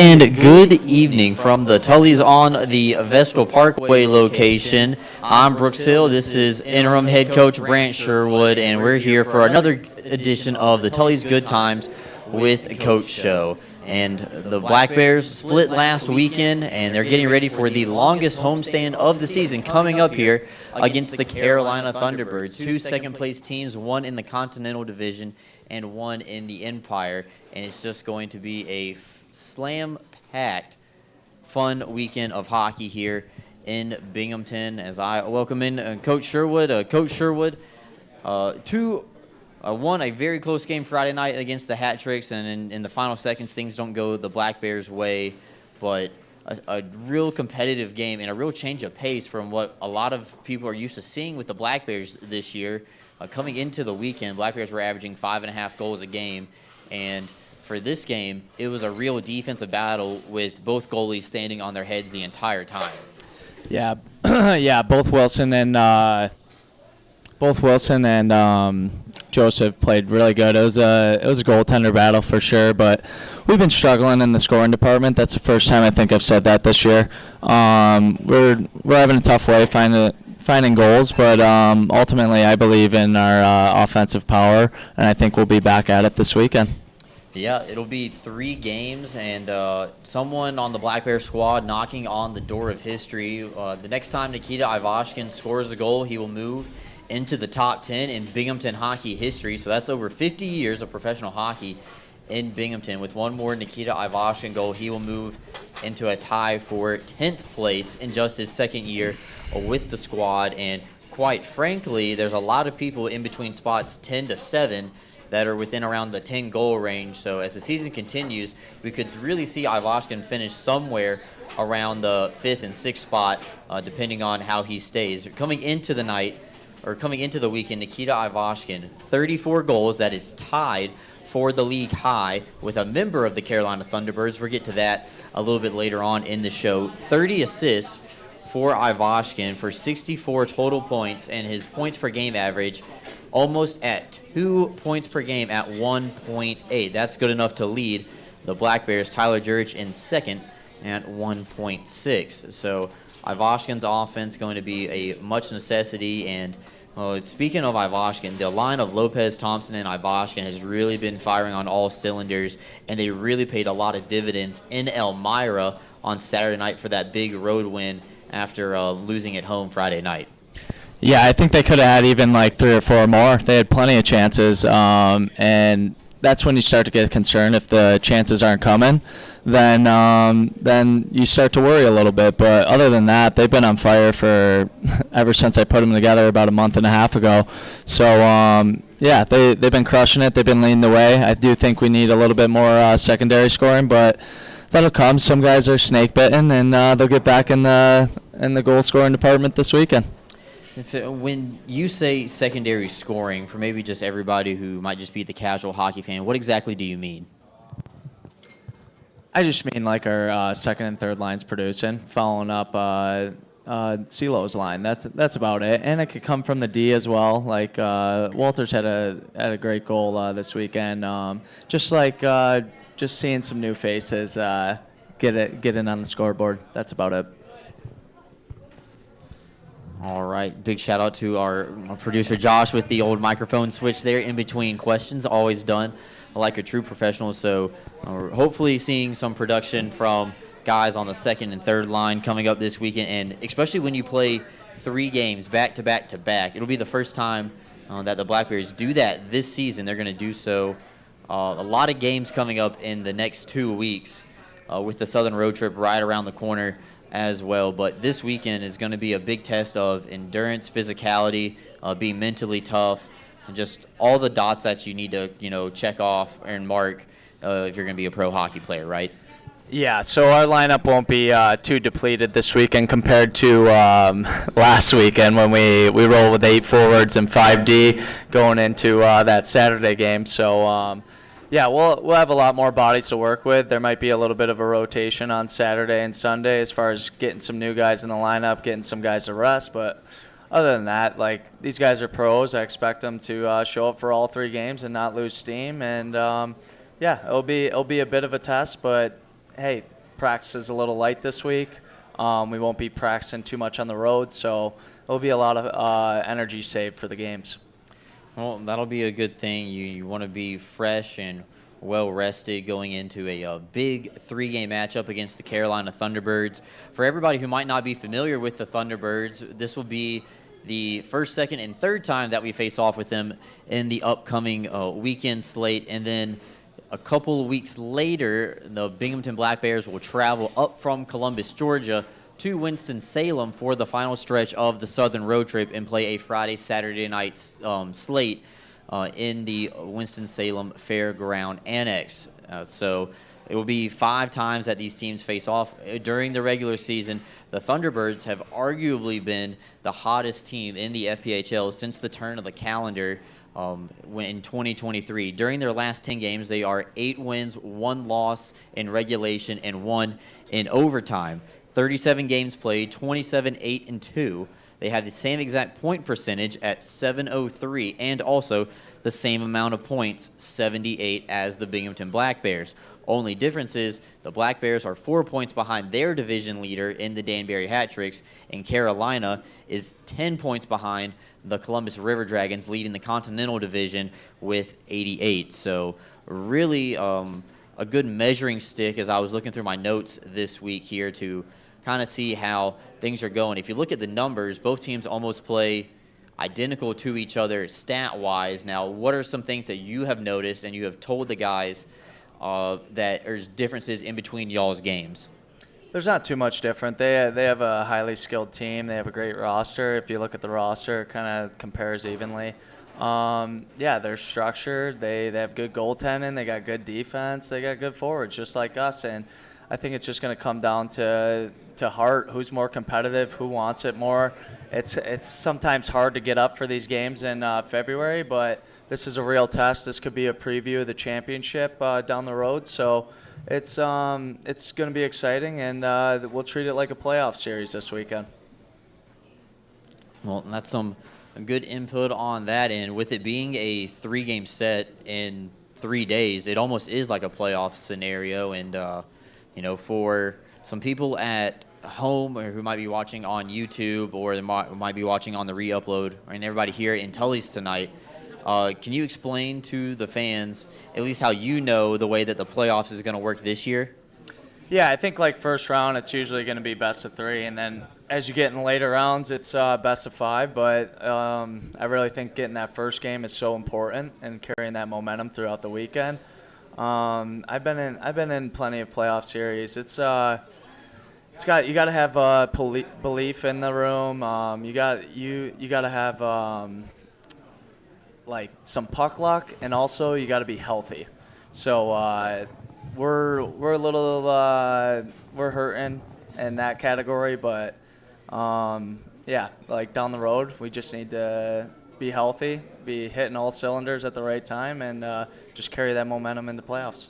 and good evening from the Tully's on the Vestal Parkway location. I'm Brooks Hill. This is interim head coach Brant Sherwood, and we're here for another edition of the Tully's Good Times with Coach Show. And the Black Bears split last weekend, and they're getting ready for the longest homestand of the season coming up here against the Carolina Thunderbirds. Two second-place teams, one in the Continental Division and one in the Empire. And it's just going to be a slam-packed, fun weekend of hockey here in Binghamton as I welcome in Coach Sherwood. Coach Sherwood, won a very close game Friday night against the Hat Tricks, and in the final seconds, things don't go the Black Bears' way, but a real competitive game and a real change of pace from what a lot of people are used to seeing with the Black Bears this year. Coming into the weekend, Black Bears were averaging 5.5 goals a game, and for this game, it was a real defensive battle with both goalies standing on their heads the entire time. Yeah, yeah, both Wilson and Joseph played really good. It was a goaltender battle for sure, but we've been struggling in the scoring department. That's the first time I think I've said that this year. We're having a tough way finding goals, but ultimately I believe in our offensive power, and I think we'll be back at it this weekend. Yeah, it'll be 3 games, and someone on the Black Bear squad knocking on the door of history. The next time Nikita Ivashkin scores a goal, he will move into the top 10 in Binghamton hockey history. So that's over 50 years of professional hockey in Binghamton. With one more Nikita Ivashkin goal, he will move into a tie for 10th place in just his second year with the squad. And quite frankly, there's a lot of people in between spots 10 to 7 that are within around the 10-goal range. So as the season continues, we could really see Ivashkin finish somewhere around the 5th and 6th spot, depending on how he stays. Coming into the weekend, Nikita Ivashkin, 34 goals. That is tied for the league high with a member of the Carolina Thunderbirds. We'll get to that a little bit later on in the show. 30 assists for Ivashkin for 64 total points, and his points per game average almost at 2 points per game at 1.8. That's good enough to lead the Black Bears. Tyler Jurich in second at 1.6. So Ivashkin's offense going to be a much necessity. And speaking of Ivashkin, the line of Lopez, Thompson, and Ivashkin has really been firing on all cylinders, and they really paid a lot of dividends in Elmira on Saturday night for that big road win after losing at home Friday night. Yeah, I think they could have had even like 3 or 4 more. They had plenty of chances, and that's when you start to get concerned. If the chances aren't coming, then you start to worry a little bit. But other than that, they've been on fire for ever since I put them together about a month and a half ago. So yeah, they've been crushing it. They've been leading the way. I do think we need a little bit more secondary scoring, but that'll come. Some guys are snake bitten, and they'll get back in the goal scoring department this weekend. So when you say secondary scoring, for maybe just everybody who might just be the casual hockey fan, what exactly do you mean? I just mean like our second and third lines producing, following up CeeLo's line. That's about it, and it could come from the D as well. Like Walters had a great goal this weekend. Just seeing some new faces get in on the scoreboard. That's about it. All right. Big shout out to our producer Josh with the old microphone switch there in between questions. Always done like a true professional. So we're hopefully seeing some production from guys on the second and third line coming up this weekend. And especially when you play 3 games back to back to back, it'll be the first time that the Black Bears do that this season. They're going to do so. A lot of games coming up in the next 2 weeks with the Southern road trip right around the corner as well. But this weekend is going to be a big test of endurance, physicality, being mentally tough, and just all the dots that you need to, check off and mark if you're going to be a pro hockey player, right? Yeah, so our lineup won't be too depleted this weekend compared to last weekend when we roll with 8 forwards and 5D going into that Saturday game. So yeah, we'll have a lot more bodies to work with. There might be a little bit of a rotation on Saturday and Sunday as far as getting some new guys in the lineup, getting some guys to rest. But other than that, like, these guys are pros. I expect them to show up for all 3 games and not lose steam. And yeah, it'll be a bit of a test, but hey, practice is a little light this week. We won't be practicing too much on the road, so it'll be a lot of energy saved for the games. Well, that'll be a good thing. You want to be fresh and well rested going into a big 3-game matchup against the Carolina Thunderbirds. For everybody who might not be familiar with the Thunderbirds, this will be the first, second, and third time that we face off with them in the upcoming weekend slate. And then a couple of weeks later, the Binghamton Black Bears will travel up from Columbus, Georgia, to Winston-Salem for the final stretch of the Southern road trip and play a Friday, Saturday night slate in the Winston-Salem Fairground Annex. So it will be 5 times that these teams face off during the regular season. The Thunderbirds have arguably been the hottest team in the FPHL since the turn of the calendar in 2023. During their last 10 games, they are 8 wins, 1 loss in regulation, and 1 in overtime. 37 games played, 27, 8, and 2. They have the same exact point percentage at 703, and also the same amount of points, 78, as the Binghamton Black Bears. Only difference is the Black Bears are 4 points behind their division leader in the Danbury Hat-Tricks, and Carolina is 10 points behind the Columbus River Dragons, leading the Continental Division with 88. So really a good measuring stick as I was looking through my notes this week here to kind of see how things are going. If you look at the numbers, both teams almost play identical to each other stat-wise. Now, what are some things that you have noticed and you have told the guys that there's differences in between y'all's games? There's not too much different. They have a highly skilled team. They have a great roster. If you look at the roster, it kind of compares evenly. Yeah, they're structured. They have good goaltending. They got good defense. They got good forwards, just like us. And I think it's just going to come down to heart. Who's more competitive? Who wants it more? It's sometimes hard to get up for these games in February, but this is a real test. This could be a preview of the championship down the road. So it's going to be exciting, and we'll treat it like a playoff series this weekend. Well, that's some good input on that. And with it being a 3-game set in 3 days, it almost is like a playoff scenario. And for some people at home or who might be watching on YouTube or they might be watching on the re-upload, and everybody here in Tully's tonight, can you explain to the fans at least how you know the way that the playoffs is going to work this year? Yeah, I think like first round, it's usually going to be best of 3, and then as you get in the later rounds, it's best of 5. But I really think getting that first game is so important and carrying that momentum throughout the weekend. I've been in plenty of playoff series. You got to have belief in the room. You got to have like some puck luck, and also you got to be healthy. So we're a little we're hurting in that category, but yeah, like down the road, we just need to be healthy, be hitting all cylinders at the right time, and just carry that momentum into playoffs.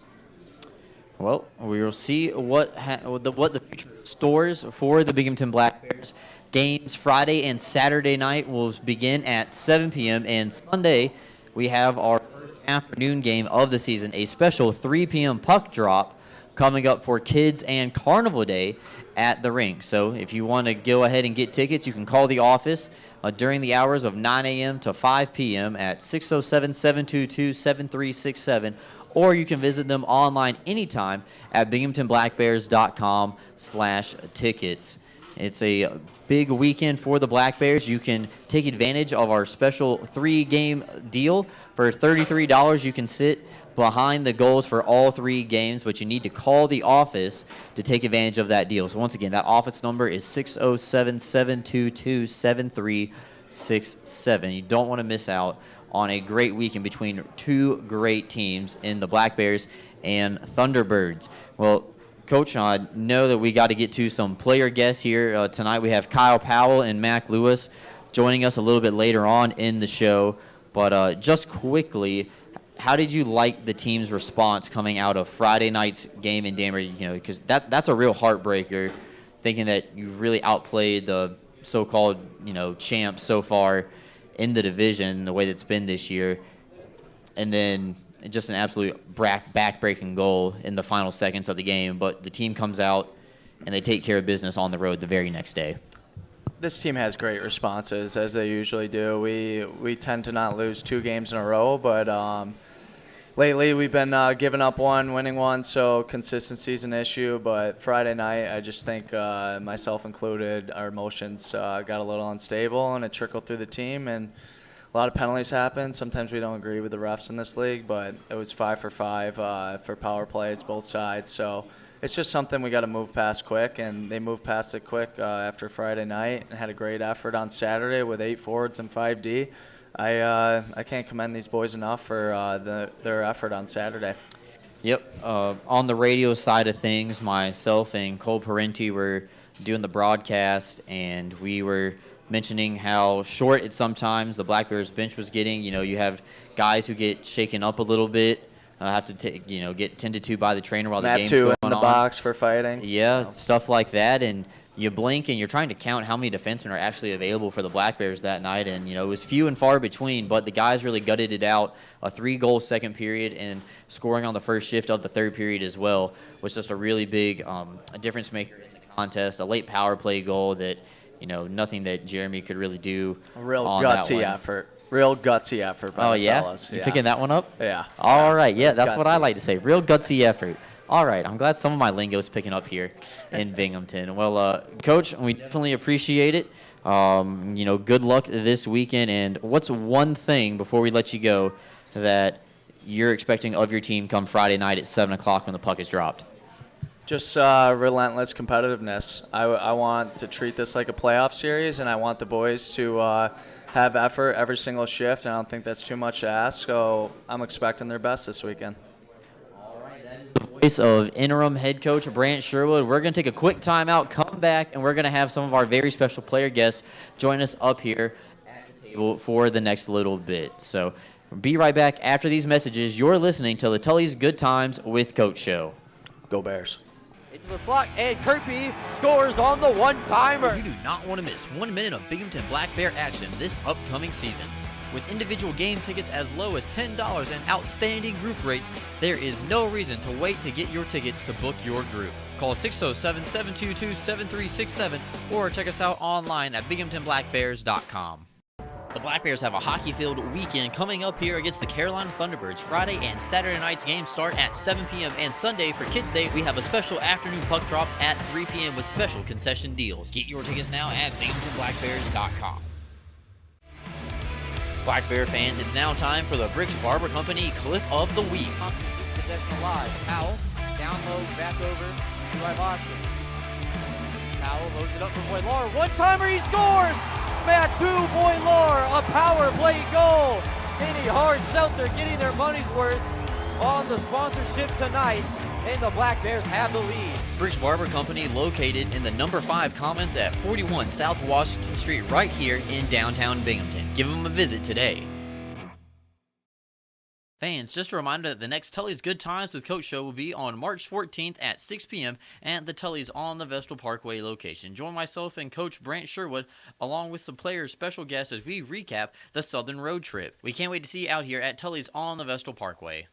Well, we will see what the future stores for the Binghamton Black Bears. Games Friday and Saturday night will begin at 7 p.m. and Sunday we have our first afternoon game of the season, a special 3 p.m. puck drop coming up for Kids and Carnival Day at the rink. So if you want to go ahead and get tickets, you can call the office during the hours of 9 a.m. to 5 p.m. at 607-722-7367, or you can visit them online anytime at binghamtonblackbears.com/tickets. It's a big weekend for the Black Bears. You can take advantage of our special 3-game deal. For $33, you can sit behind the goals for all 3 games, but you need to call the office to take advantage of that deal. So once again, that office number is 607-722-7367. You don't want to miss out on a great weekend between 2 great teams in the Black Bears and Thunderbirds. Well, Coach, I know that we got to get to some player guests here tonight. We have Kyle Powell and Mac Lewis joining us a little bit later on in the show. But just quickly, how did you like the team's response coming out of Friday night's game in Danbury? Because that's a real heartbreaker, thinking that you really outplayed the so-called champs so far in the division the way that's been this year. And then just an absolute back-breaking goal in the final seconds of the game. But the team comes out and they take care of business on the road the very next day. This team has great responses, as they usually do. We tend to not lose 2 games in a row, but lately we've been giving up one, winning one, so consistency is an issue. But Friday night, I just think, myself included, our emotions got a little unstable, and it trickled through the team. And a lot of penalties happen. Sometimes we don't agree with the refs in this league, but it was 5 for 5 for power plays, both sides. So it's just something we got to move past quick, and they moved past it quick after Friday night and had a great effort on Saturday with 8 forwards and 5D. I can't commend these boys enough for their effort on Saturday. Yep. On the radio side of things, myself and Cole Parenti were doing the broadcast, and we were mentioning how short it sometimes the Black Bears bench was getting. You have guys who get shaken up a little bit, have to get tended to by the trainer while the game's going on. in the box for fighting. Yeah, stuff like that. And you blink and you're trying to count how many defensemen are actually available for the Black Bears that night. And, it was few and far between, but the guys really gutted it out. A 3-goal second period and scoring on the first shift of the third period as well was just a really big a difference maker in the contest. A late power play goal that, nothing that Jeremy could really do. A real on gutsy that one. effort. Real gutsy effort by the fellas. You picking that one up? Yeah. All right. Yeah, that's what I Gutsy. like to say. Real gutsy effort. All right. I'm glad some of my lingo is picking up here in Binghamton. Well, Coach, we definitely appreciate it. Good luck this weekend. And what's one thing, before we let you go, that you're expecting of your team come Friday night at 7 o'clock when the puck is dropped? Just relentless competitiveness. I want to treat this like a playoff series, and I want the boys to have effort every single shift, and I don't think that's too much to ask, so I'm expecting their best this weekend. All right, that is the voice of interim head coach Brant Sherwood. We're going to take a quick timeout, come back, and we're going to have some of our very special player guests join us up here at the table for the next little bit. So be right back after these messages. You're listening to the Tully's Good Times with Coach Show. Go Bears. Into the slot, and Kirby scores on the one-timer. You do not want to miss 1 minute of Binghamton Black Bear action this upcoming season. With individual game tickets as low as $10 and outstanding group rates, there is no reason to wait to get your tickets to book your group. Call 607-722-7367 or check us out online at binghamtonblackbears.com. The Black Bears have a hockey-filled weekend coming up here against the Carolina Thunderbirds. Friday and Saturday night's games start at 7 p.m. and Sunday for Kids Day, we have a special afternoon puck drop at 3 p.m. with special concession deals. Get your tickets now at binghamtonblackbears.com. Black Bear fans, it's now time for the Bricks Barber Company Clip of the Week. Possession alive. Powell, down low, back over to Ivashkin. Powell loads it up for Boilar. One-timer, he scores! Matthew Boilar, a power play goal. Penny Hard Seltzer getting their money's worth on the sponsorship tonight, and the Black Bears have the lead. Bricks Barber Company located in the number 5 Commons at 41 South Washington Street right here in downtown Binghamton. Give them a visit today. Fans, just a reminder that the next Tully's Good Times with Coach show will be on March 14th at 6 p.m. at the Tully's on the Vestal Parkway location. Join myself and Coach Brant Sherwood along with some players' special guests as we recap the Southern Road Trip. We can't wait to see you out here at Tully's on the Vestal Parkway.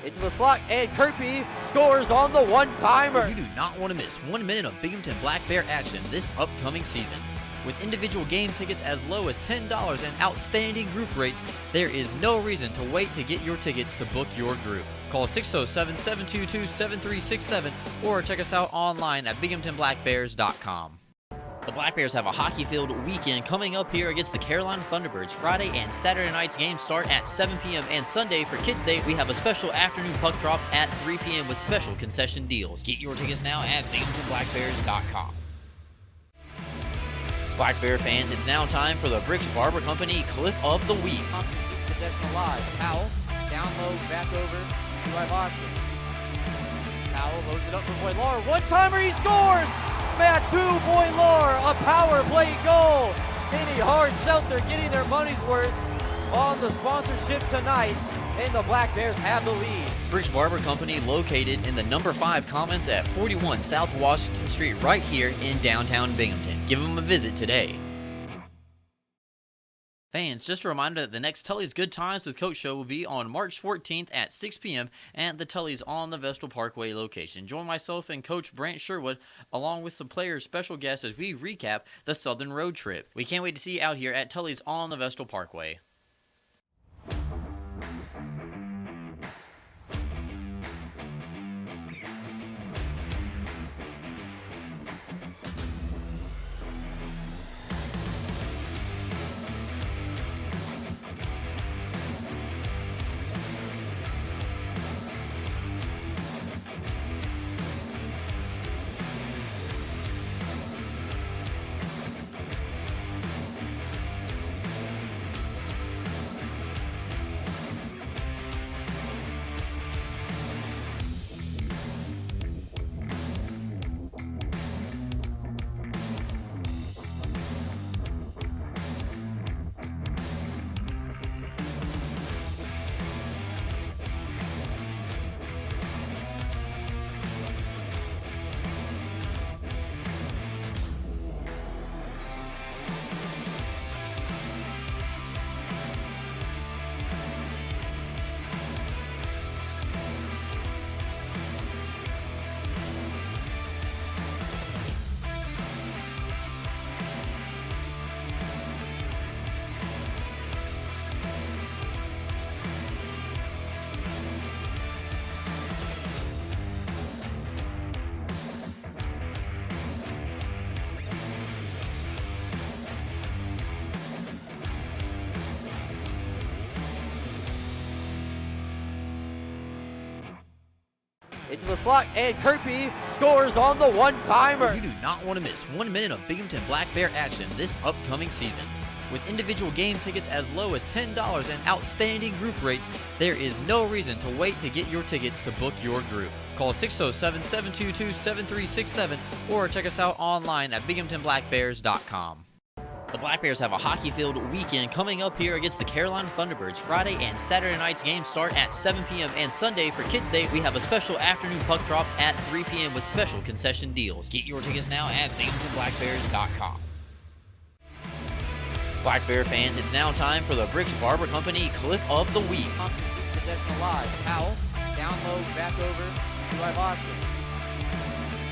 into the slot, and Kirby scores on the one-timer. You do not want to miss 1 minute of Binghamton Black Bear action this upcoming season. With individual game tickets as low as $10 and outstanding group rates, there is no reason to wait to get your tickets to book your group. Call 607-722-7367 or check us out online at binghamtonblackbears.com. The Black Bears have a hockey-filled weekend coming up here against the Carolina Thunderbirds. Friday and Saturday night's games start at 7 p.m. and Sunday for Kids Day, we have a special afternoon puck drop at 3 p.m. with special concession deals. Get your tickets now at binghamtonblackbears.com. Black Bear fans, it's now time for the Bricks Barber Company Clip of the Week. Thompson keeps possession alive. Powell, down low, back over to Ivashkin. Powell loads it up for Boilar. One-timer, he scores! Matt 2, Boilar, a power play goal. Penny Hard Seltzer getting their money's worth on the sponsorship tonight, and the Black Bears have the lead. Bricks Barber Company located in the number 5 Commons at 41 South Washington Street right here in downtown Binghamton. Give them a visit today. Fans, just a reminder that the next Tully's Good Times with Coach show will be on March 14th at 6 p.m. at the Tully's on the Vestal Parkway location. Join myself and Coach Brant Sherwood along with some players' special guests as we recap the Southern Road Trip. We can't wait to see you out here at Tully's on the Vestal Parkway. Into the slot, and Kirby scores on the one-timer. You do not want to miss 1 minute of Binghamton Black Bear action this upcoming season. With individual game tickets as low as $10 and outstanding group rates, there is no reason to wait to get your tickets to book your group. Call 607-722-7367 or check us out online at binghamtonblackbears.com. The Black Bears have a hockey-filled weekend coming up here against the Carolina Thunderbirds. Friday and Saturday night's games start at 7 p.m. and Sunday for Kids Day, we have a special afternoon puck drop at 3 p.m. with special concession deals. Get your tickets now at binghamtonblackbears.com. Black Bear fans, it's now time for the Bricks Barber Company Clip of the Week. Thompson keeps possession alive. Powell, down low, back over to Ivashkin.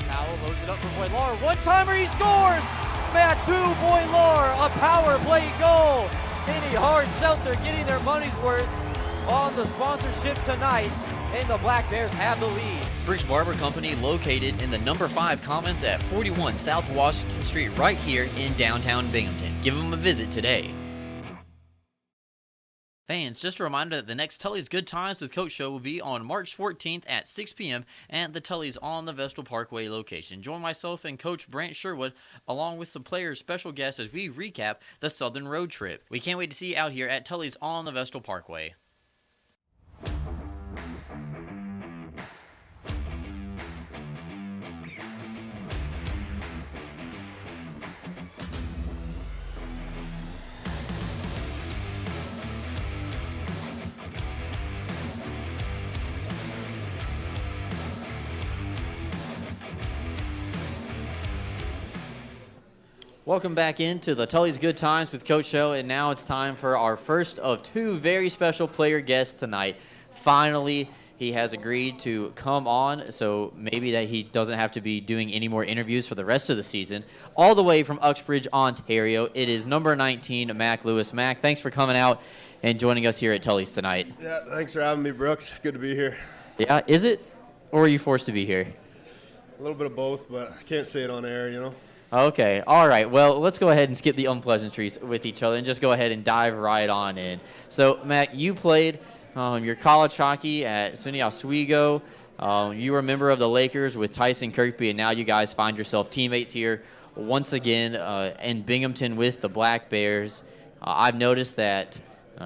Powell loads it up for Boilar. One-timer, he scores! Matt 2, Boilar, a power play goal. Penny Hard Seltzer getting their money's worth on the sponsorship tonight, and the Black Bears have the lead. Bricks Barber Company located in the number 5 Commons at 41 South Washington Street right here in downtown Binghamton. Give them a visit today. Fans, just a reminder that the next Tully's Good Times with Coach show will be on March 14th at 6 p.m. at the Tully's on the Vestal Parkway location. Join myself and Coach Brant Sherwood along with some players' special guests as we recap the Southern Road Trip. We can't wait to see you out here at Tully's on the Vestal Parkway. Welcome back into the Tully's Good Times with Coach Show, and now it's time for our first of 2 very special player guests tonight. Finally, he has agreed to come on, so maybe that he doesn't have to be doing any more interviews for the rest of the season. All the way from Uxbridge, Ontario, it is number 19, Mac Lewis. Mac, thanks for coming out and joining us here at Tully's tonight. Yeah, thanks for having me, Brooks. Good to be here. Yeah, is it? Or are you forced to be here? A little bit of both, but I can't say it on air, you know. Okay, all right. Well, let's go ahead and skip the unpleasantries with each other and just go ahead and dive right on in. So, Mac, you played your college hockey at SUNY Oswego. You were a member of the Lakers with Tyson Kirkby, and now you guys find yourself teammates here once again in Binghamton with the Black Bears. I've noticed that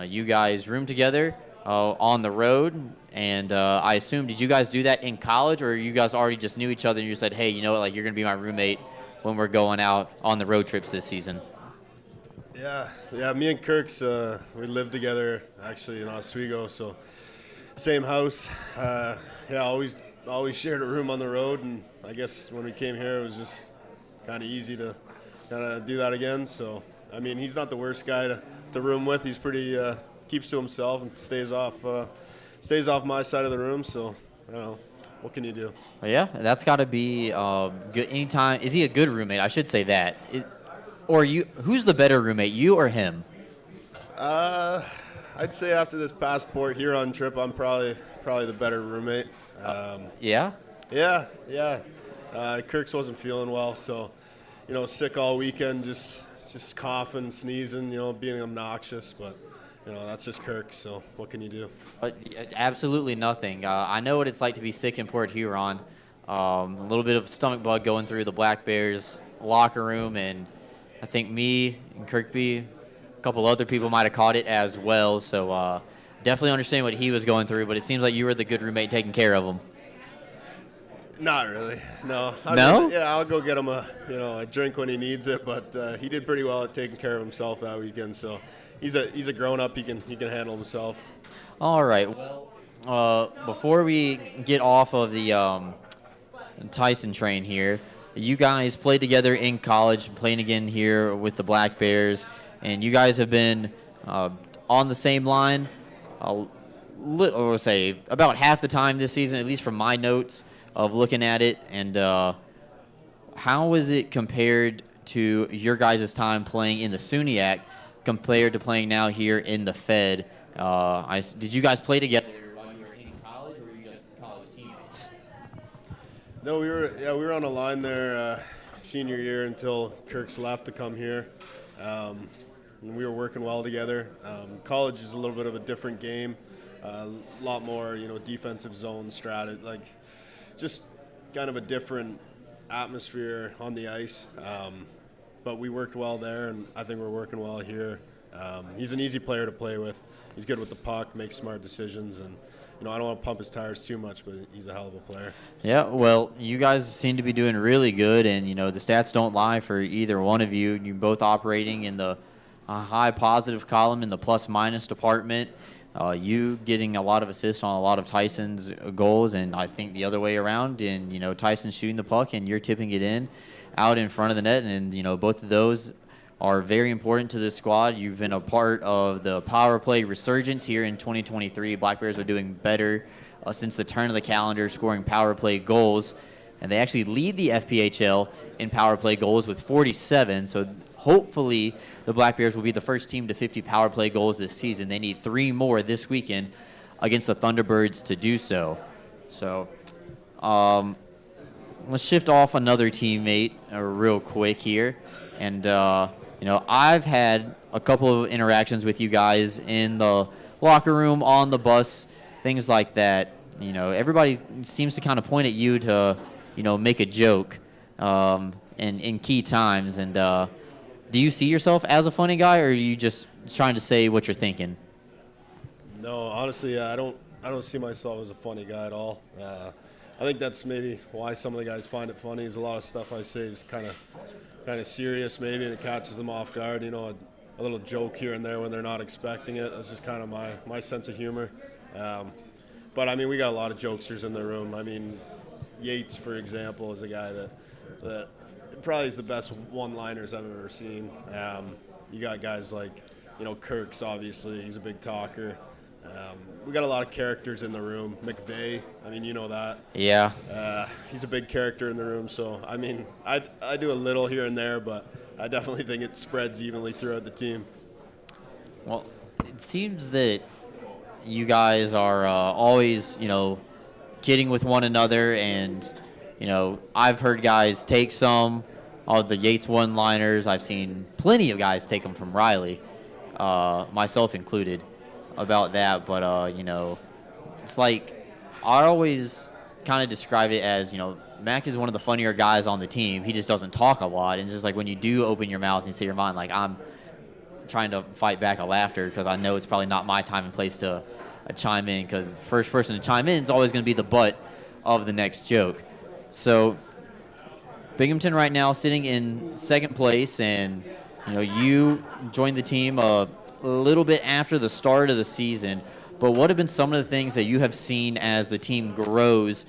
you guys room together on the road, and I assume, did you guys do that in college, or you guys already just knew each other and you said, hey, you know what, like, you're going to be my roommate when we're going out on the road trips this season? Yeah. Me and Kirk's, we lived together actually in Oswego, so same house. Always shared a room on the road, and I guess when we came here, it was just kind of easy to kind of do that again. So, I mean, he's not the worst guy to room with. He's pretty keeps to himself and stays off my side of the room. So, I don't know. What can you do? Yeah, that's got to be good. Anytime, is he a good roommate? I should say that. Or you? Who's the better roommate, you or him? I'd say after this passport Huron trip, I'm probably the better roommate. Yeah. Yeah. Kirk's wasn't feeling well, so sick all weekend, just coughing, sneezing, being obnoxious, but. That's just Kirk, so what can you do? Absolutely nothing. I know what it's like to be sick in Port Huron. A little bit of stomach bug going through the Black Bears locker room, and I think me and Kirkby, a couple other people might have caught it as well. So definitely understand what he was going through, but it seems like you were the good roommate taking care of him. Not really, no. No? Yeah, I'll go get him a drink when he needs it, but he did pretty well at taking care of himself that weekend, so. He's a grown up. He can handle himself. All right. Well, before we get off of the Tyson train here, you guys played together in college, playing again here with the Black Bears, and you guys have been on the same line. Or say about half the time this season, at least from my notes of looking at it. And how is it compared to your guys' time playing in the SUNYAC? Compared to playing now here in the Fed? Did you guys play together while you were in college, or were you just college teammates? No, we were on a line there senior year until Kirk's left to come here. And we were working well together. College is a little bit of a different game, a lot more defensive zone strategy, like just kind of a different atmosphere on the ice. But we worked well there, and I think we're working well here. He's an easy player to play with. He's good with the puck, makes smart decisions, and I don't want to pump his tires too much, but he's a hell of a player. Yeah, well, you guys seem to be doing really good, and the stats don't lie for either one of you. You're both operating in the high positive column in the plus-minus department. You getting a lot of assists on a lot of Tyson's goals, and I think the other way around, and Tyson's shooting the puck and you're tipping it in out in front of the net, and both of those are very important to this squad. You've been a part of the power play resurgence here in 2023. Black Bears are doing better since the turn of the calendar, scoring power play goals, and they actually lead the FPHL in power play goals with 47. So hopefully the Black Bears will be the first team to 50 power play goals this season. They need 3 more this weekend against the Thunderbirds to do so. So let's shift off another teammate real quick here. And, I've had a couple of interactions with you guys in the locker room, on the bus, things like that. Everybody seems to kind of point at you to, make a joke in key times. And do you see yourself as a funny guy, or are you just trying to say what you're thinking? No, honestly, I don't see myself as a funny guy at all. I think that's maybe why some of the guys find it funny. Is a lot of stuff I say is kind of serious maybe, and it catches them off guard. A little joke here and there when they're not expecting it. That's just kind of my sense of humor. But I mean, we got a lot of jokesters in the room. I mean, Yates, for example, is a guy that probably is the best one-liners I've ever seen. You got guys like Kirk's, obviously, he's a big talker. We got a lot of characters in the room. McVeigh, I mean, you know that. Yeah. He's a big character in the room. So, I mean, I do a little here and there, but I definitely think it spreads evenly throughout the team. Well, it seems that you guys are always, kidding with one another, and, I've heard guys take some of the Yates one-liners. I've seen plenty of guys take them from Riley, myself included, about that. But, it's like I always kind of describe it as, Mac is one of the funnier guys on the team. He just doesn't talk a lot. And just like when you do open your mouth and say your mind, like I'm trying to fight back a laughter because I know it's probably not my time and place to chime in, because the first person to chime in is always going to be the butt of the next joke. So Binghamton right now sitting in second place, and you joined the team a little bit after the start of the season. But what have been some of the things that you have seen as the team grows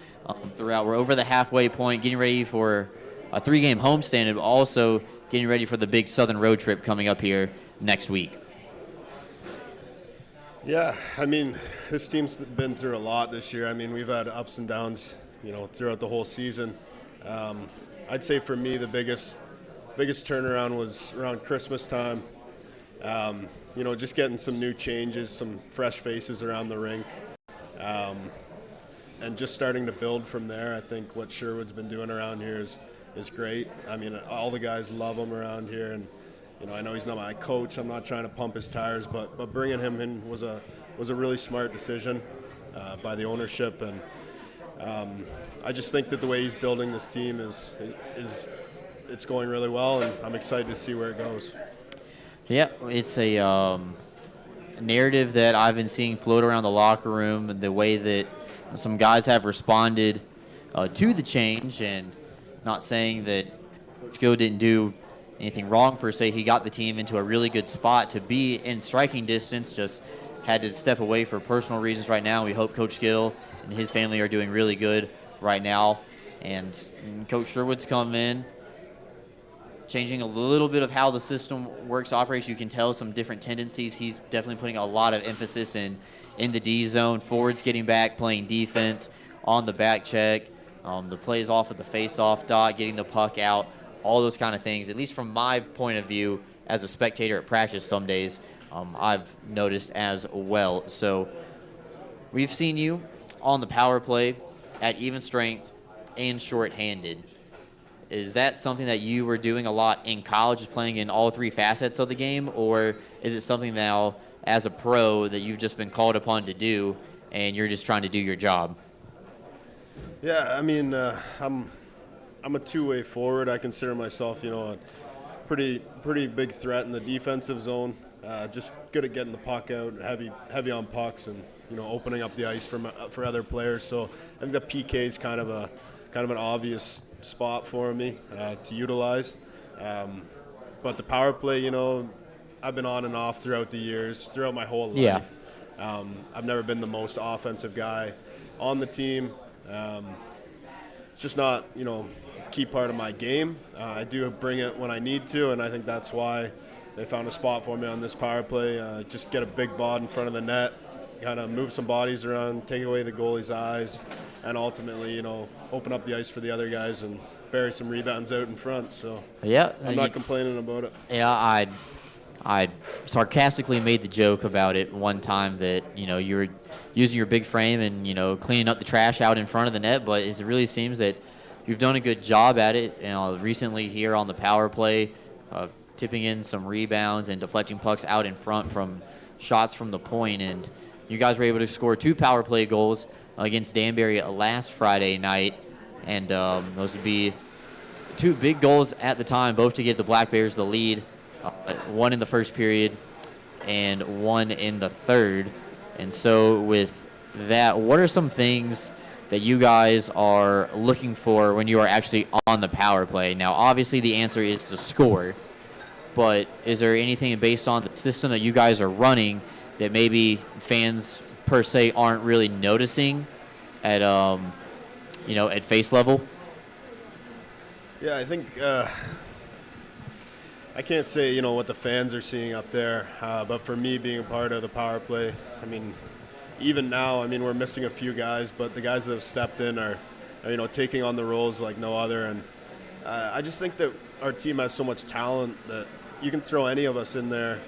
throughout? We're over the halfway point, getting ready for a 3-game homestand, and also getting ready for the big Southern road trip coming up here next week. Yeah, I mean, this team's been through a lot this year. I mean, we've had ups and downs, throughout the whole season. I'd say for me, the biggest turnaround was around Christmas time. Just getting some new changes, some fresh faces around the rink, and just starting to build from there. I think what Sherwood's been doing around here is great. I mean, all the guys love him around here, and I know he's not my coach. I'm not trying to pump his tires, but bringing him in was a really smart decision by the ownership, and I just think that the way he's building this team is it's going really well, and I'm excited to see where it goes. Yeah, it's a narrative that I've been seeing float around the locker room, and the way that some guys have responded to the change, and not saying that Coach Gill didn't do anything wrong per se. He got the team into a really good spot to be in striking distance, just had to step away for personal reasons right now. We hope Coach Gill and his family are doing really good right now. And Coach Sherwood's come in, changing a little bit of how the system works, operates. You can tell some different tendencies. He's definitely putting a lot of emphasis in the D zone, forwards getting back, playing defense on the back check, the plays off of the face-off dot, getting the puck out, all those kind of things. At least from my point of view as a spectator at practice some days, I've noticed as well. So we've seen you on the power play at even strength and shorthanded. Is that something that you were doing a lot in college, just playing in all three facets of the game, or is it something now as a pro that you've just been called upon to do and you're just trying to do your job? Yeah, I mean, I'm a two-way forward. I consider myself, a pretty big threat in the defensive zone. Just good at getting the puck out, heavy on pucks, and opening up the ice for other players. So I think the PK is kind of an obvious spot for me to utilize. But the power play, I've been on and off throughout the years, throughout my whole life. Yeah. I've never been the most offensive guy on the team. It's just not, key part of my game. I do bring it when I need to, and I think that's why they found a spot for me on this power play. Just get a big bod in front of the net, kind of move some bodies around, take away the goalie's eyes, and ultimately, open up the ice for the other guys and bury some rebounds out in front. So yeah, I'm not complaining about it. Yeah, I sarcastically made the joke about it one time that you were using your big frame and cleaning up the trash out in front of the net, but it really seems that you've done a good job at it. Recently here on the power play, tipping in some rebounds and deflecting pucks out in front from shots from the point, and you guys were able to score 2 power play goals against Danbury last Friday night, and those would be 2 big goals at the time, both to give the Black Bears the lead, one in the first period and one in the third. And so with that, what are some things that you guys are looking for when you are actually on the power play? Now, obviously the answer is to score, but is there anything based on the system that you guys are running that maybe fans per se aren't really noticing at at face level? Yeah, I think I can't say what the fans are seeing up there, but for me being a part of the power play, I mean, even now, I mean, we're missing a few guys, but the guys that have stepped in are taking on the roles like no other. And I just think that our team has so much talent that you can throw any of us in there,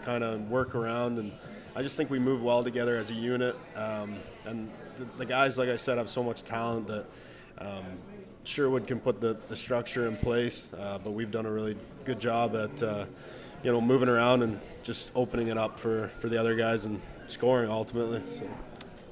kind of work around, and I just think we move well together as a unit. And the guys, like I said, have so much talent that Sherwood can put the structure in place, but we've done a really good job at moving around and just opening it up for the other guys and scoring ultimately. So.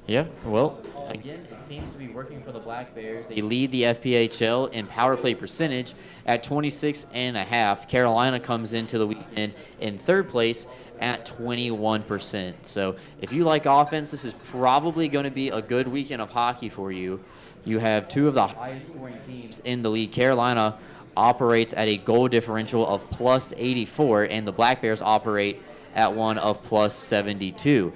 Yeah, well, again, it seems to be working for the Black Bears. They lead the FPHL in power play percentage at 26.5. Carolina comes into the weekend in third place at 21%. So if you like offense, this is probably going to be a good weekend of hockey for you. You have two of the highest scoring teams in the league. Carolina operates at a goal differential of plus 84, and the Black Bears operate at one of plus 72.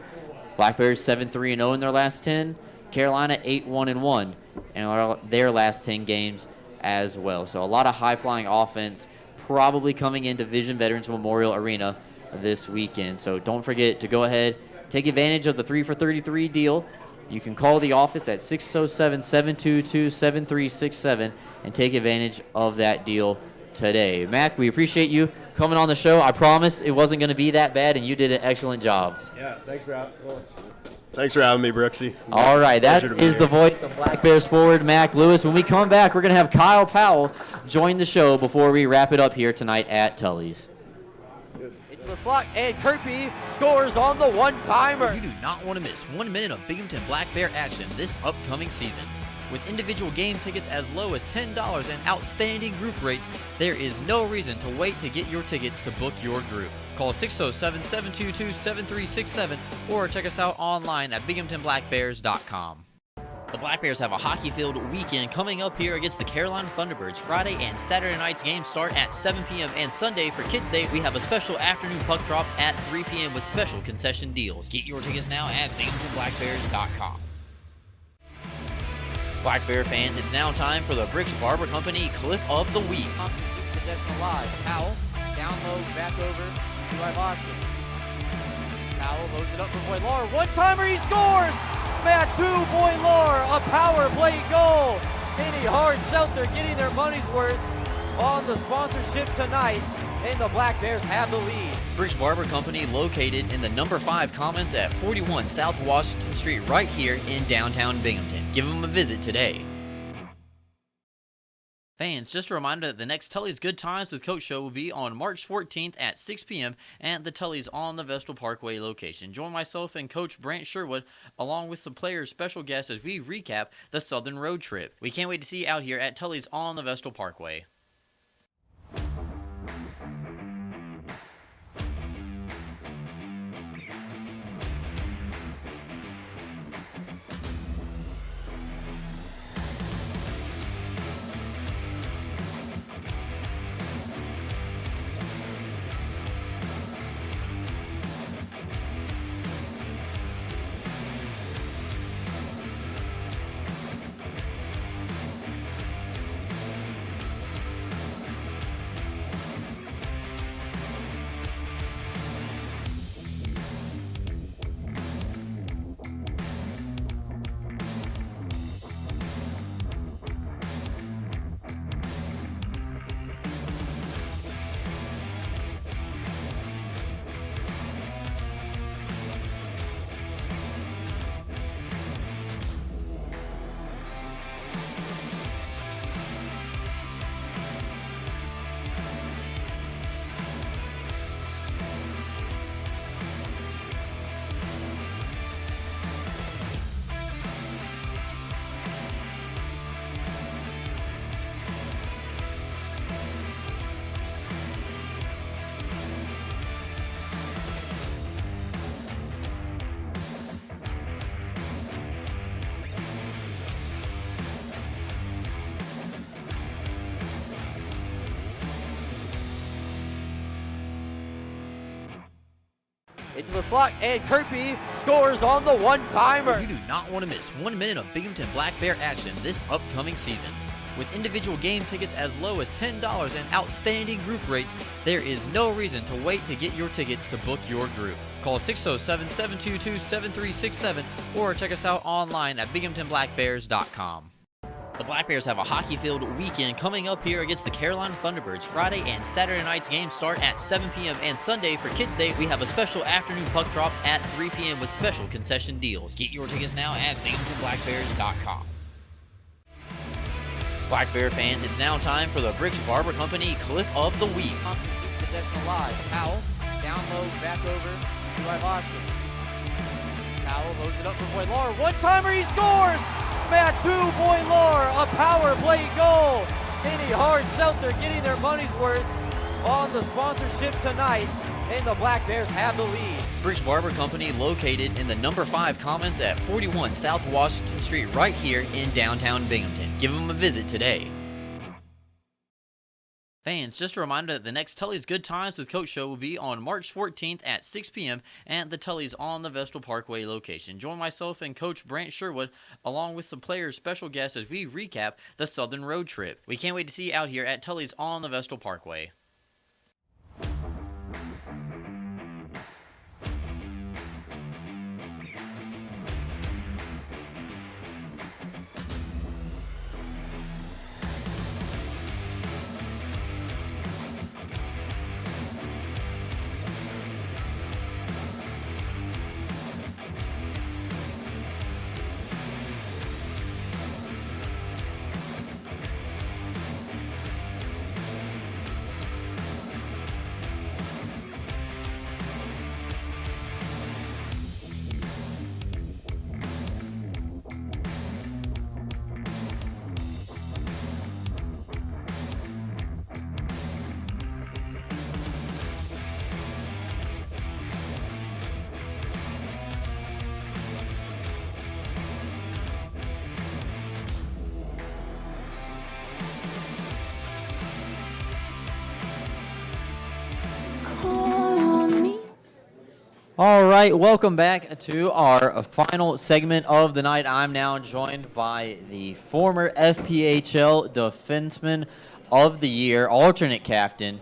Black Bears 7-3-0 in their last 10. Carolina 8-1-1 in their last 10 games as well. So a lot of high-flying offense probably coming into Vision Veterans Memorial Arena this weekend. So don't forget to go ahead, take advantage of the 3 for 33 deal. You can call the office at 607-722-7367 and take advantage of that deal today. Mac, we appreciate you coming on the show. I promise it wasn't going to be that bad, and you did an excellent job. Yeah, thanks for having me, Brooksy. All right, that is the voice of Black Bears forward, Mac Lewis. When we come back, we're going to have Kyle Powell join the show before we wrap it up here tonight at Tully's. Into the slot, and Kirby scores on the one-timer. You do not want to miss 1 minute of Binghamton Black Bear action this upcoming season. With individual game tickets as low as $10 and outstanding group rates, there is no reason to wait to get your tickets to book your group. Call 607-722-7367 or check us out online at binghamtonblackbears.com. The Black Bears have a hockey-filled weekend coming up here against the Carolina Thunderbirds. Friday and Saturday night's games start at 7 p.m. and Sunday for Kids Day, we have a special afternoon puck drop at 3 p.m. with special concession deals. Get your tickets now at binghamtonblackbears.com. Black Bear fans, it's now time for the Bricks Barber Company Clip of the Week. Thompson keeps possession alive. Powell, down low, back over to Ivashkin. Powell loads it up for Boilar. One-timer, he scores! Matthew Boilar, a power play goal. Kenny Hard Seltzer getting their money's worth on the sponsorship tonight, and the Black Bears have the lead. Bricks Barber Company located in the number 5 Commons at 41 South Washington Street right here in downtown Binghamton. Give them a visit today. Fans, just a reminder that the next Tully's Good Times with Coach show will be on March 14th at 6 p.m. at the Tully's on the Vestal Parkway location. Join myself and Coach Brant Sherwood along with some players' special guests as we recap the Southern Road Trip. We can't wait to see you out here at Tully's on the Vestal Parkway. Into the slot, and Kirby scores on the one-timer. You do not want to miss 1 minute of Binghamton Black Bear action this upcoming season. With individual game tickets as low as $10 and outstanding group rates, there is no reason to wait to get your tickets to book your group. Call 607-722-7367 or check us out online at binghamtonblackbears.com. The Black Bears have a hockey-filled weekend coming up here against the Carolina Thunderbirds. Friday and Saturday night's games start at 7 p.m. and Sunday for Kids Day, we have a special afternoon puck drop at 3 p.m. with special concession deals. Get your tickets now at binghamtonblackbears.com. Black Bear fans, it's now time for the Bricks Barber Company Clip of the Week. Thompson keeps possession alive. Powell, down low, back over to Ivashkin. Powell loads it up for Boilar. One-timer, he scores! Matt 2, Boilar, a power play goal. Penny Hard Seltzer getting their money's worth on the sponsorship tonight, and the Black Bears have the lead. Bricks Barber Company located in the number 5 Commons at 41 South Washington Street right here in downtown Binghamton. Give them a visit today. Fans, just a reminder that the next Tully's Good Times with Coach show will be on March 14th at 6 p.m. at the Tully's on the Vestal Parkway location. Join myself and Coach Brant Sherwood along with some players' special guests as we recap the Southern Road Trip. We can't wait to see you out here at Tully's on the Vestal Parkway. All right, welcome back to our final segment of the night. I'm now joined by the former FPHL Defenseman of the Year, alternate captain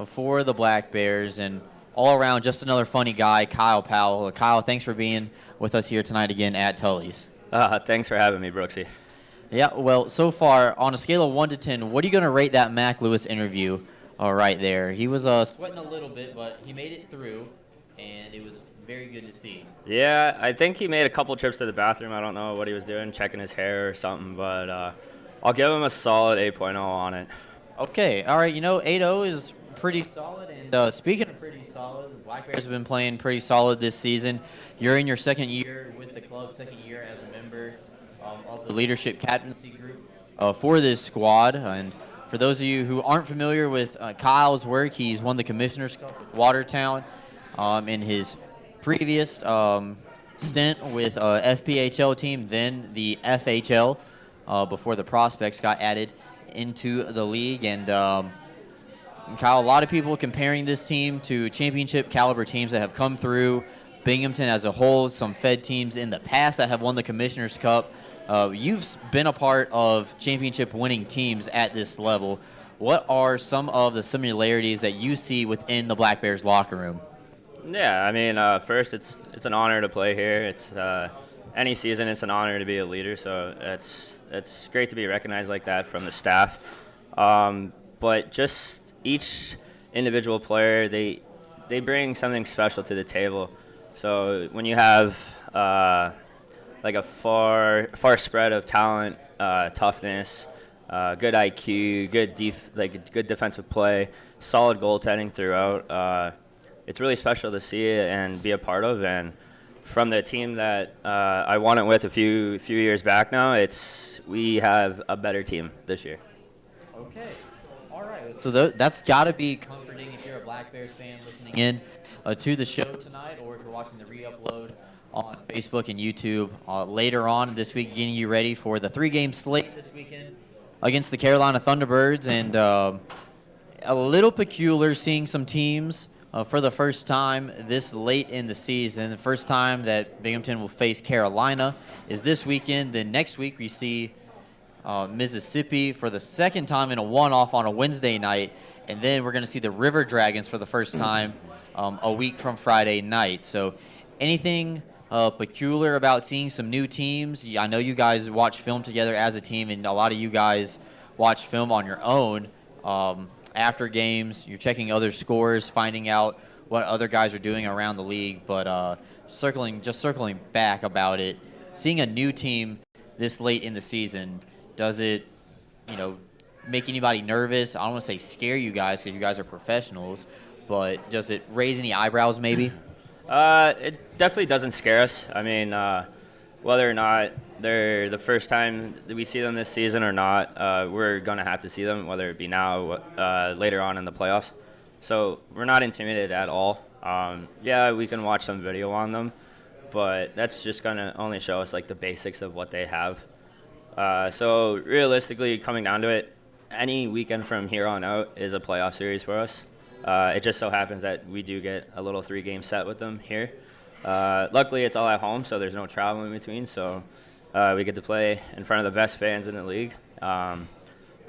for the Black Bears, and all around just another funny guy, Kyle Powell. Kyle, thanks for being with us here tonight again at Tully's. Thanks for having me, Brooksy. Yeah, well, so far, on a scale of 1 to 10, what are you going to rate that Mac Lewis interview right there? He was sweating a little bit, but he made it through, and it was very good to see. Yeah, I think he made a couple trips to the bathroom. I don't know what he was doing, checking his hair or something, but I'll give him a solid 8.0 on it. Okay, all right, 8.0 is pretty solid, and speaking of pretty solid, the Black Bears have been playing pretty solid this season. You're in your second year with the club, second year as a member of the leadership captaincy group for this squad, and for those of you who aren't familiar with Kyle's work, he's won the Commissioner's Cup with Watertown in his previous stint with FPHL team, then the FHL before the Prospects got added into the league. And Kyle, a lot of people comparing this team to championship caliber teams that have come through Binghamton as a whole, some Fed teams in the past that have won the Commissioner's Cup. You've been a part of championship winning teams at this level. What are some of the similarities that you see within the Black Bears locker room? Yeah, I mean, first, it's an honor to play here. It's any season, it's an honor to be a leader, so it's great to be recognized like that from the staff. But just each individual player, they bring something special to the table. So when you have like a far spread of talent, toughness, good IQ, good defensive play, solid goaltending throughout. It's really special to see it and be a part of. And from the team that I won it with a few years back now, we have a better team this year. Okay, all right. So that's got to be comforting if you're a Black Bears fan listening in to the show tonight, or if you're watching the re-upload on Facebook and YouTube later on this week, getting you ready for the 3-game slate this weekend against the Carolina Thunderbirds. And a little peculiar seeing some teams for the first time this late in the season. The first time that Binghamton will face Carolina is this weekend. Then next week we see Mississippi for the second time in a one-off on a Wednesday night. And then we're going to see the River Dragons for the first time a week from Friday night. So anything peculiar about seeing some new teams? I know you guys watch film together as a team, and a lot of you guys watch film on your own. After games, you're checking other scores, finding out what other guys are doing around the league. But circling back about it, seeing a new team this late in the season, does it, make anybody nervous? I don't want to say scare you guys because you guys are professionals, but does it raise any eyebrows maybe? It definitely doesn't scare us. I mean, whether or not they're the first time that we see them this season or not, we're going to have to see them, whether it be now, later on in the playoffs. So we're not intimidated at all. Yeah, we can watch some video on them, but that's just going to only show us like the basics of what they have. So realistically, coming down to it, any weekend from here on out is a playoff series for us. It just so happens that we do get a little 3-game set with them here. Luckily, it's all at home, so there's no travel in between. So we get to play in front of the best fans in the league. But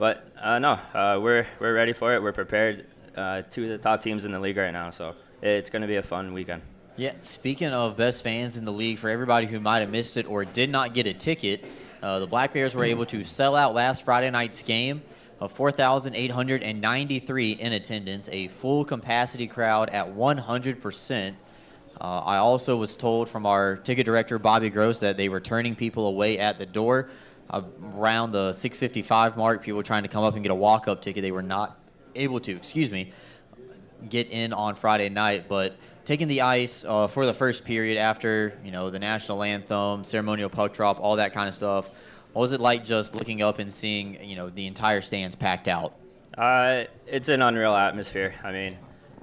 we're ready for it. We're prepared. 2 of the top teams in the league right now, so it's going to be a fun weekend. Yeah, speaking of best fans in the league, for everybody who might have missed it or did not get a ticket, the Black Bears were able to sell out last Friday night's game. 4,893 in attendance, a full capacity crowd at 100%. I also was told from our ticket director, Bobby Gross, that they were turning people away at the door. Around the 6:55 mark, people were trying to come up and get a walk-up ticket. They were not able to, get in on Friday night. But taking the ice for the first period after, the national anthem, ceremonial puck drop, all that kind of stuff, what was it like just looking up and seeing, the entire stands packed out? It's an unreal atmosphere. I mean,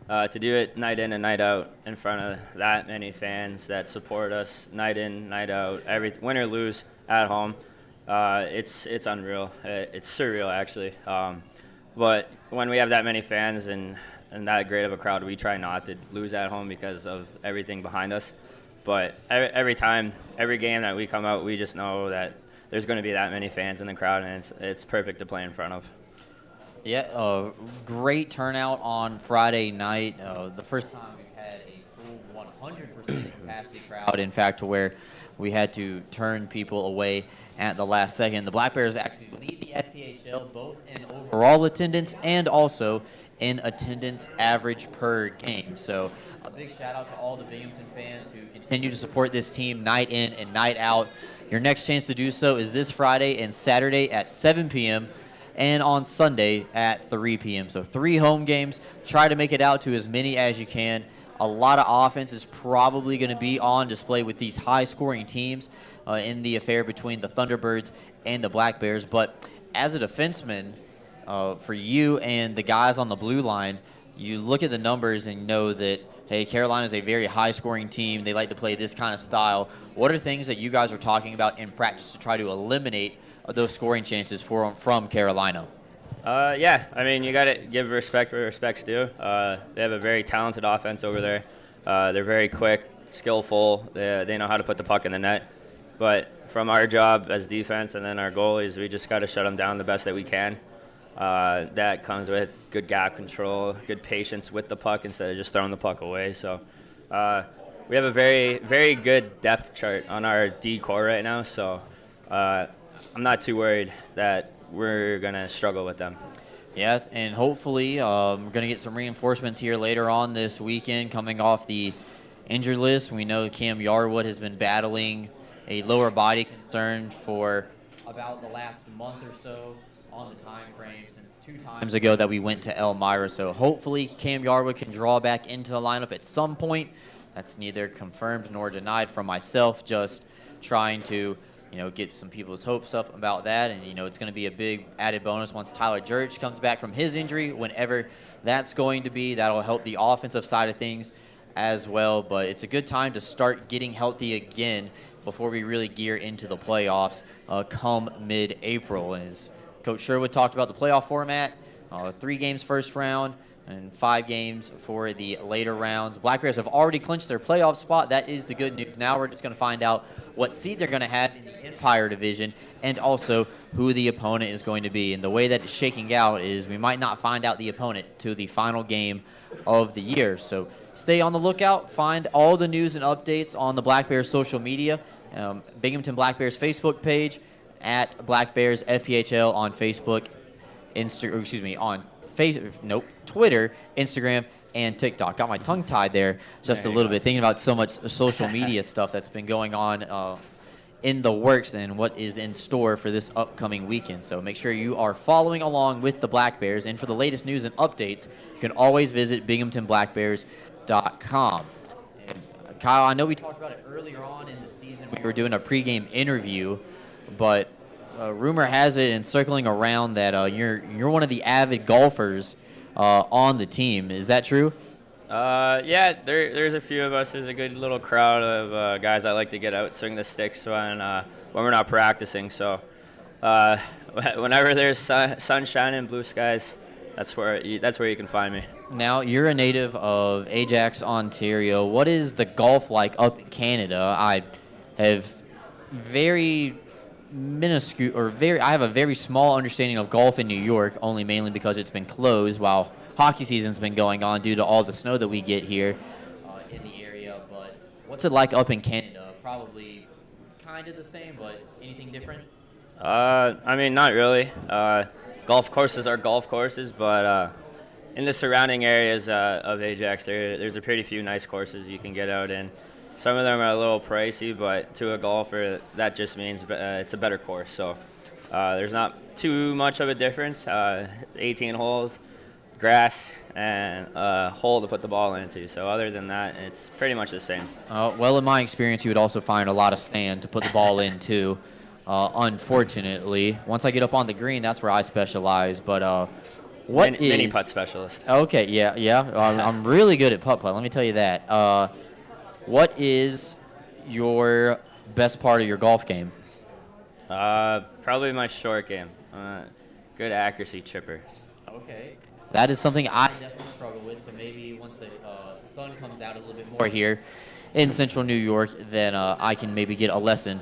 to do it night in and night out in front of that many fans that support us night in, night out, win or lose at home, it's unreal. It's surreal, actually. But when we have that many fans and that great of a crowd, we try not to lose at home because of everything behind us. But every time, every game that we come out, we just know that there's going to be that many fans in the crowd, and it's perfect to play in front of. Yeah, great turnout on Friday night. The first time we've had a full 100% capacity crowd, in fact, to where we had to turn people away at the last second. The Black Bears actually lead the FPHL both in overall attendance and also in attendance average per game. So a big shout out to all the Binghamton fans who continue to support this team night in and night out. Your next chance to do so is this Friday and Saturday at 7 p.m. and on Sunday at 3 p.m. So 3 home games. Try to make it out to as many as you can. A lot of offense is probably going to be on display with these high-scoring teams in the affair between the Thunderbirds and the Black Bears. But as a defenseman, for you and the guys on the blue line, you look at the numbers and know that, hey, Carolina is a very high-scoring team. They like to play this kind of style. What are things that you guys are talking about in practice to try to eliminate those scoring chances from Carolina? Yeah, I mean, you got to give respect where respect's due. They have a very talented offense over there. They're very quick, skillful. They know how to put the puck in the net. But from our job as defense and then our goalies, we just got to shut them down the best that we can. That comes with good gap control, good patience with the puck instead of just throwing the puck away. So we have a very, very good depth chart on our D core right now. So I'm not too worried that we're going to struggle with them. Yeah, and hopefully we're going to get some reinforcements here later on this weekend coming off the injured list. We know Cam Yarwood has been battling a lower body concern for about the last month or so on the time frame since 2 times ago that we went to Elmira. So hopefully Cam Yarwood can draw back into the lineup at some point. That's neither confirmed nor denied from myself, just trying to get some people's hopes up about that. And, it's going to be a big added bonus once Tyler Jurich comes back from his injury, whenever that's going to be. That'll help the offensive side of things as well. But it's a good time to start getting healthy again before we really gear into the playoffs come mid-April. As Coach Sherwood talked about the playoff format, 3 games first round, and 5 games for the later rounds. Black Bears have already clinched their playoff spot. That is the good news. Now we're just going to find out what seed they're going to have in the Empire Division and also who the opponent is going to be. And the way that it's shaking out is we might not find out the opponent to the final game of the year. So stay on the lookout. Find all the news and updates on the Black Bears social media. Binghamton Black Bears Facebook page, at Black Bears FPHL on Facebook, Twitter, Instagram, and TikTok. Got my tongue tied there just a little bit, thinking about so much social media stuff that's been going on in the works and what is in store for this upcoming weekend. So make sure you are following along with the Black Bears. And for the latest news and updates, you can always visit BinghamtonBlackBears.com. And Kyle, I know we talked about it earlier on in the season. We were doing a pregame interview, but rumor has it and circling around that you're one of the avid golfers on the team. Is that true? Yeah, there's a few of us. There's a good little crowd of guys that like to get out, swing the sticks when we're not practicing. So whenever there's sun shining, blue skies, that's where you can find me. Now, you're a native of Ajax, Ontario. What is the golf like up in Canada? I have very minuscule I have a very small understanding of golf in New York, only mainly because it's been closed while hockey season's been going on due to all the snow that we get here in the area. But what's it like up in Canada? Probably kind of the same, but anything different? I mean, not really. Golf courses are golf courses, but in the surrounding areas of Ajax, there's a pretty few nice courses you can get out in. Some of them are a little pricey, but to a golfer, that just means it's a better course. So there's not too much of a difference. 18 holes, grass, and a hole to put the ball into. So other than that, it's pretty much the same. Well, in my experience, you would also find a lot of sand to put the ball into. Unfortunately, once I get up on the green, that's where I specialize. But mini putt specialist? Okay, yeah. I'm really good at putt-putt. Let me tell you that. What is your best part of your golf game? Probably my short game. Good accuracy chipper. Okay. That is something I definitely struggle with, so maybe once the sun comes out a little bit more here in central New York, then I can maybe get a lesson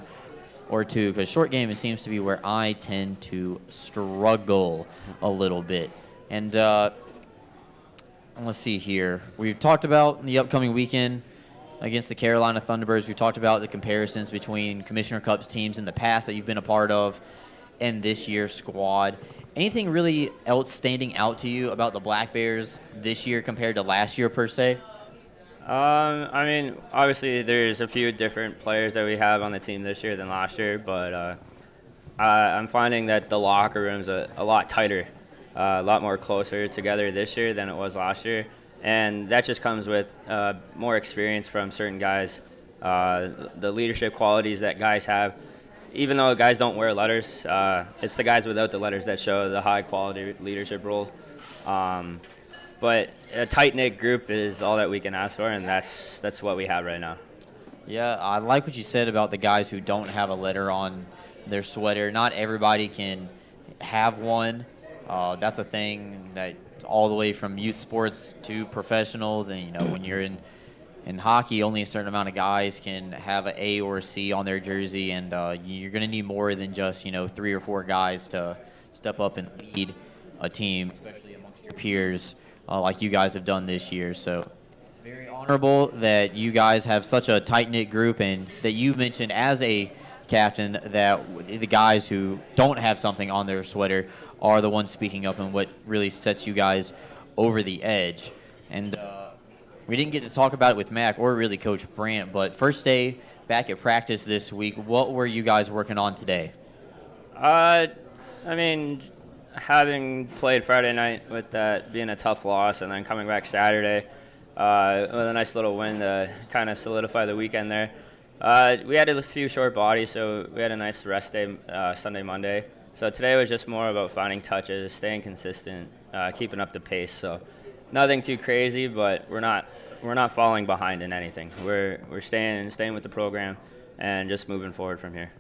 or two, because short game, it seems to be where I tend to struggle a little bit. And let's see here. We've talked about the upcoming weekend against the Carolina Thunderbirds. We talked about the comparisons between Commissioner Cup's teams in the past that you've been a part of and this year's squad. Anything really else standing out to you about the Black Bears this year compared to last year per se? I mean, obviously there's a few different players that we have on the team this year than last year, but I'm finding that the locker room's a lot tighter, a lot more closer together this year than it was last year. And that just comes with more experience from certain guys, the leadership qualities that guys have. Even though guys don't wear letters, it's the guys without the letters that show the high-quality leadership role. But a tight-knit group is all that we can ask for, and that's what we have right now. Yeah, I like what you said about the guys who don't have a letter on their sweater. Not everybody can have one. That's a thing that all the way from youth sports to professional. Then when you're in hockey, only a certain amount of guys can have an A or a C on their jersey, and you're going to need more than just 3 or 4 guys to step up and lead a team, especially amongst your peers, like you guys have done this year. So it's very honorable that you guys have such a tight-knit group, and that you mentioned as a captain that the guys who don't have something on their sweater are the ones speaking up, and what really sets you guys over the edge. And we didn't get to talk about it with Mac or really Coach Brandt, but first day back at practice this week, what were you guys working on today? I mean, having played Friday night with that being a tough loss, and then coming back Saturday with a nice little win to kind of solidify the weekend there. We had a few short bodies, so we had a nice rest day Sunday, Monday. So today was just more about finding touches, staying consistent, keeping up the pace. So nothing too crazy, but we're not falling behind in anything. We're staying with the program and just moving forward from here.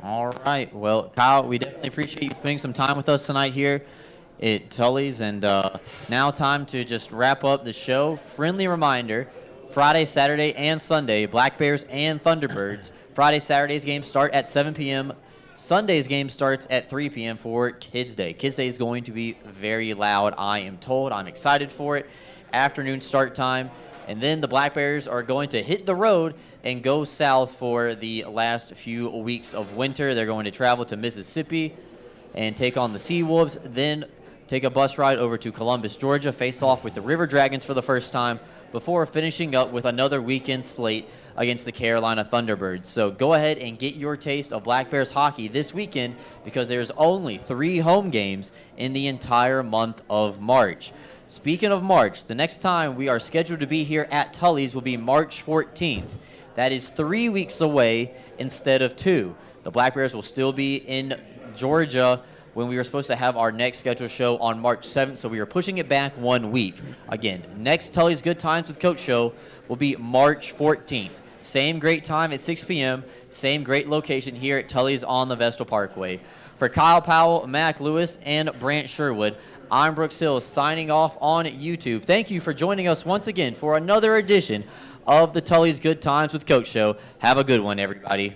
All right. Well, Kyle, we definitely appreciate you spending some time with us tonight here at Tully's. And now time to just wrap up the show. Friendly reminder, Friday, Saturday, and Sunday, Black Bears and Thunderbirds. Friday, Saturday's game start at 7 p.m. Sunday's game starts at 3 p.m. for Kids Day. Kids Day is going to be very loud, I am told. I'm excited for it. Afternoon start time. And then the Black Bears are going to hit the road and go south for the last few weeks of winter. They're going to travel to Mississippi and take on the Seawolves, then take a bus ride over to Columbus, Georgia, face off with the River Dragons for the first time before finishing up with another weekend slate against the Carolina Thunderbirds. So go ahead and get your taste of Black Bears hockey this weekend because there's only 3 home games in the entire month of March. Speaking of March, the next time we are scheduled to be here at Tully's will be March 14th. That is 3 weeks away instead of 2. The Black Bears will still be in Georgia when we were supposed to have our next scheduled show on March 7th, so we are pushing it back 1 week. Again, next Tully's Good Times with Coach show will be March 14th. Same great time at 6 p.m., same great location here at Tully's on the Vestal Parkway. For Kyle Powell, Mac Lewis, and Brant Sherwood, I'm Brooks Hill signing off on YouTube. Thank you for joining us once again for another edition of the Tully's Good Times with Coach show. Have a good one, everybody.